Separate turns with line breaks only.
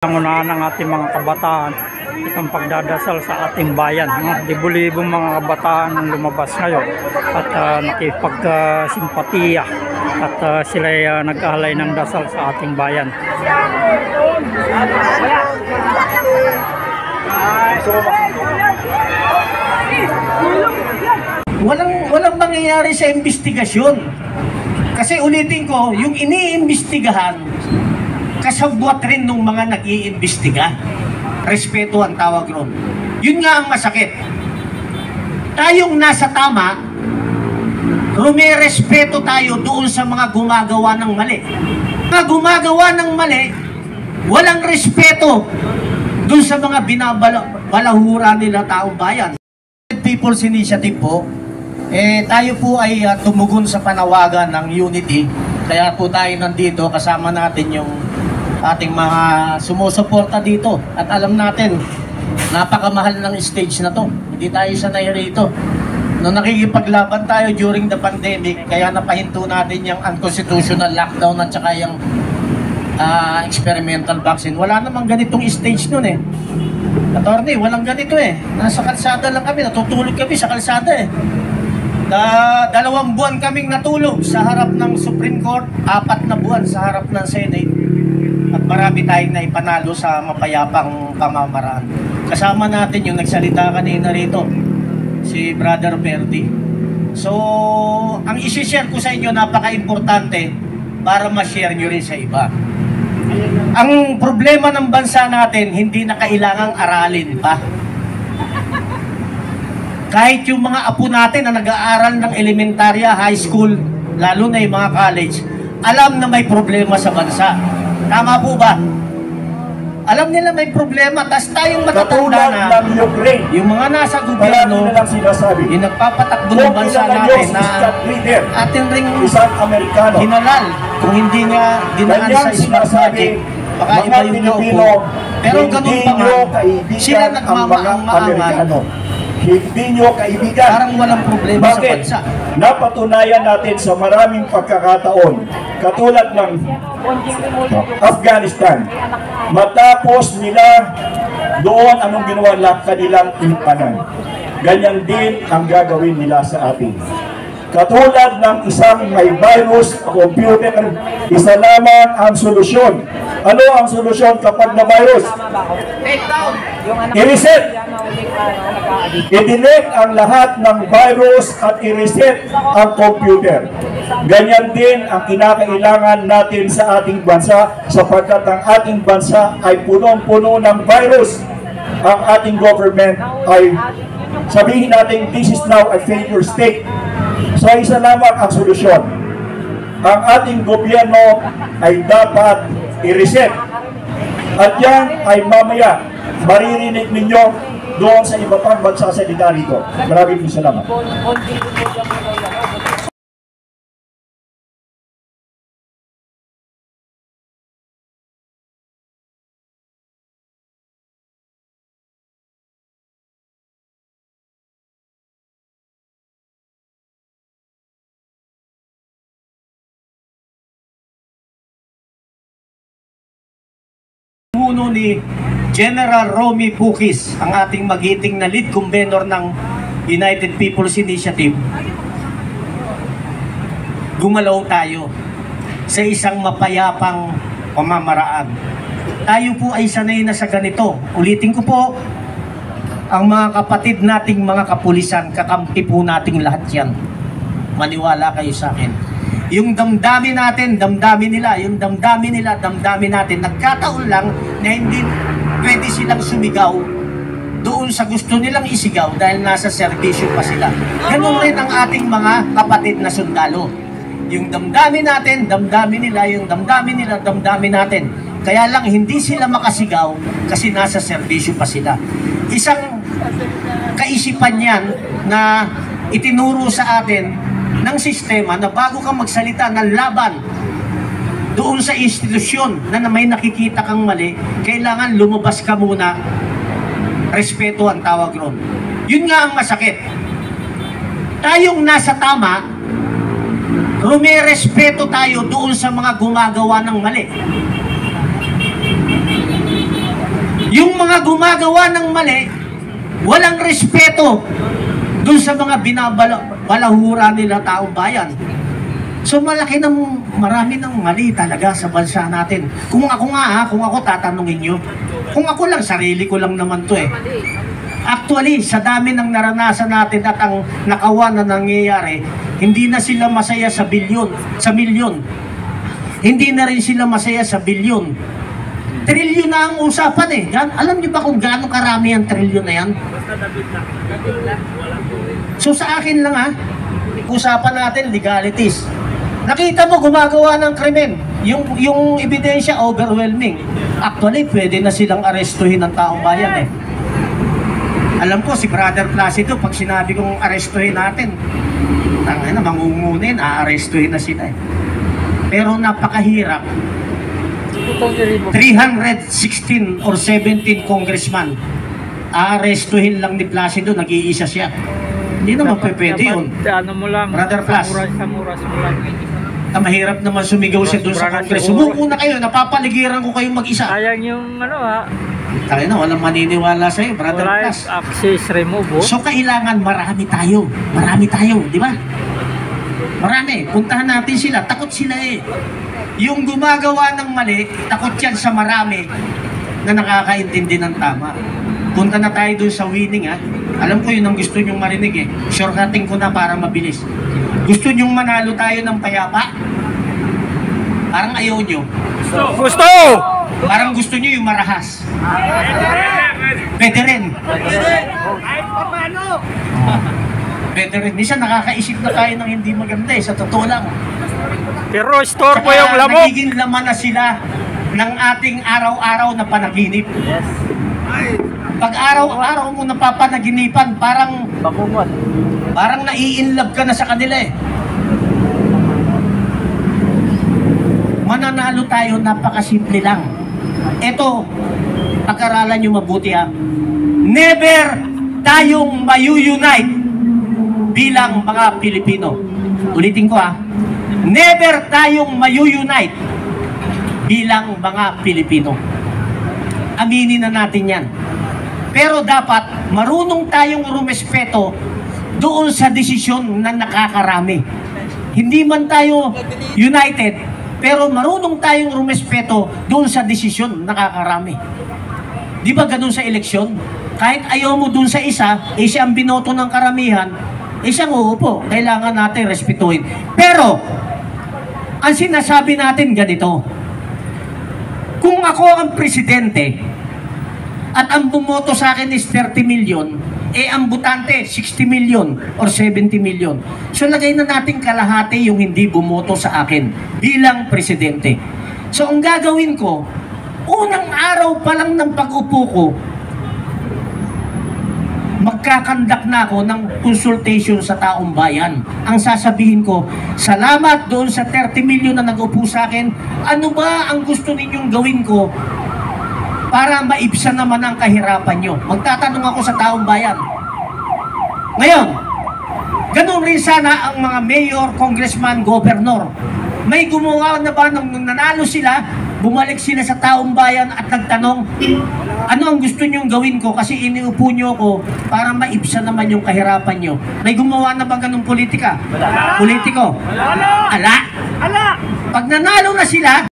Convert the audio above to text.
Unahan ng ating mga kabataan itong pagdadasal sa ating bayan. Libo-libong mga kabataan ang lumabas ngayon at nakipagsimpatiya at sila ay nag-alay ng dasal sa ating bayan.
Walang mangyayari sa investigasyon. Kasi ulitin ko, yung iniimbestigahan kasabwat rin ng mga nag-iimbestiga. Respeto ang tawag ron. Yun nga ang masakit. Tayong nasa tama, rumirespeto tayo doon sa mga gumagawa ng mali. Mga gumagawa ng mali, walang respeto doon sa mga binabalahura nila taong bayan. People's Initiative po, tayo po ay tumugon sa panawagan ng unity. Kaya po tayo nandito, kasama natin yung ating mga sumusuporta dito. At alam natin, napakamahal ng stage na to. Hindi tayo sanay rito. Nung nakikipaglaban tayo during the pandemic, kaya napahinto natin yung unconstitutional lockdown at saka yung experimental vaccine. Wala namang ganitong stage nun eh. Attorney, walang ganito eh. Nasa kalsada lang kami, natutulog kami sa kalsada eh. 2 buwan kaming natulog sa harap ng Supreme Court, 4 na buwan sa harap ng Senate. At marami tayong naipanalo sa mapayapang pamamaraan. Kasama natin yung nagsalita kanina rito, si Brother Perdi. So, ang isi-share ko sa inyo napaka-importante para ma-share nyo rin sa iba. Ang problema ng bansa natin, hindi na kailangang aralin pa. Kahit yung mga apo natin na nag-aaral ng elementarya, high school, lalo na yung mga college, alam na may problema sa bansa. Tama po ba? Alam nila may problema, tas tayong matatanda na yung mga nasa gobyerno, yung nagpapatakbo ng bansa natin na atin ring hinalal. Kung hindi nga dinaan sa smart magic, baka iba yung naupo. Pero ganun pa man, sila nagmamaang-maangan.
Hindi nyo kaibigan.
Parang walang problema sa bansa.
Napatunayan natin sa maraming pagkakataon, katulad ng Afghanistan, matapos nila doon anong ginawa lang kanilang impanan. Ganyan din ang gagawin nila sa atin. Katulad ng isang may virus, computer, isa lamang ang solusyon. Ano ang solusyon kapag na virus? I-reset. I-delete ang lahat ng virus at i-reset ang computer. Ganyan din ang kinakailangan natin sa ating bansa sapagkat ang ating bansa ay punong-puno ng virus. Ang ating government ay sabihin natin this is now a failure state. So isa lamang ang solusyon. Ang ating gobyerno ay dapat i-reset. At yan ay mamaya maririnig ninyo doon sa iba pang magsasalita rito. Maraming salamat.
Ni General Romy Pukis, ang ating magiting na lead convener ng United People's Initiative, gumalaw tayo sa isang mapayapang pamamaraan. Tayo po ay sanay na sa ganito. Ulitin ko po, ang mga kapatid nating mga kapulisan, kakampi po nating lahat yan. Maniwala kayo sa akin. Yung damdamin natin, damdamin nila. Yung damdamin nila, damdamin natin. Nagkataon lang na hindi pwede silang sumigaw doon sa gusto nilang isigaw dahil nasa serbisyo pa sila. Ganun rin ang ating mga kapatid na sundalo. Yung damdamin natin, damdamin nila. Yung damdamin nila, damdamin natin. Kaya lang hindi sila makasigaw kasi nasa serbisyo pa sila. Isang kaisipan yan na itinuro sa atin ng sistema na bago ka magsalita ng laban doon sa institusyon na may nakikita kang mali, kailangan lumabas ka muna. Respeto ang tawag ron. Yun nga ang masakit. Tayong nasa tama, rumirespeto tayo doon sa mga gumagawa ng mali. mga gumagawa ng mali, walang respeto dun sa mga binabalahura nila taong bayan. So marami ng mali talaga sa bansa natin. Kung ako tatanungin nyo, kung ako lang, sarili ko lang naman to eh. Actually, sa dami ng naranasan natin at ang nakawan na nangyayari, hindi na sila masaya sa milyon. Hindi na rin sila masaya sa bilyon. Trilyon na ang usapan eh. Alam niyo ba kung gaano karami ang trilyon na yan? So sa akin lang usapan natin legalities. Nakita mo gumagawa ng krimen. Yung ebidensya overwhelming. Actually, pwede na silang arestuhin ng taong bayan eh. Alam ko si Brother Placido, pag sinabi kong arestuhin natin, mangungunin, aarestuhin na sila eh. Pero napakahirap. 316 or 17 congressman, aarestuhin lang ni Placido, nag-iisa siya. Hindi naman pwede yun.
Ano mo lang,
Brother Plas.
Samuras mo lang.
Mahirap naman sumigaw siya doon sa Congress. Sumuko na kayo, napapaligiran ko kayong mag-isa.
Sayang yung
Tayo na, walang maniniwala sa'yo, Brother Plas.
access remove.
So kailangan marami tayo, di ba? Marami, puntahan natin sila, takot sila eh. Yung gumagawa ng mali, takot yan sa marami na nakakaintindi ng tama. Punta na tayo doon sa winning Alam ko yun ang gusto nyong marinig eh. Shortcutting ko na para mabilis. Gusto nyong manalo tayo ng payapa? Parang ayaw nyo.
Gusto!
Parang gusto nyo yung marahas. Pwede rin. Pwede rin. Minsan nakakaisip na tayo ng hindi maganda sa totoo lang.
Pero store po yung lamok.
Nagiging laman na sila ng ating araw-araw na panaginip.
Yes.
Pag araw-araw mo napapanaginipan, parang nai-inlove ka na sa kanila eh. Mananalo tayo, napakasimple lang. Ito, pag-aralan nyo mabuti Never tayong mayu-unite bilang mga Pilipino. Ulitin ko never tayong mayu-unite bilang mga Pilipino. Aminin na natin yan. Pero dapat marunong tayong rumespeto doon sa desisyon na nakakarami. Hindi man tayo united, pero marunong tayong rumespeto doon sa desisyon na nakakarami. Di ba ganun sa eleksyon? Kahit ayaw mo doon sa isa, siya ang binoto ng karamihan, siyang uupo. Kailangan natin respetuhin. Pero, ang sinasabi natin ganito, kung ako ang presidente, at ang bumoto sa akin is 30 million, ang butante 60 million or 70 million. So lagay na natin kalahati yung hindi bumoto sa akin bilang presidente. So ang gagawin ko, unang araw pa lang ng pag-upo ko, magkakandak na ako ng consultation sa taong bayan. Ang sasabihin ko, salamat doon sa 30 million na nag-upo sa akin. Ano ba ang gusto ninyong gawin ko para maibsan naman ang kahirapan nyo? Magtatanong ako sa taong bayan. Ngayon, ganun rin sana ang mga mayor, congressman, governor. May gumawa na ba nung nanalo sila, bumalik sila sa taong bayan at nagtanong, ano ang gusto nyong gawin ko kasi iniupo nyo ko para maibsan naman yung kahirapan nyo. May gumawa na ba ganung politika? Politiko? Ala? Pag nanalo na sila,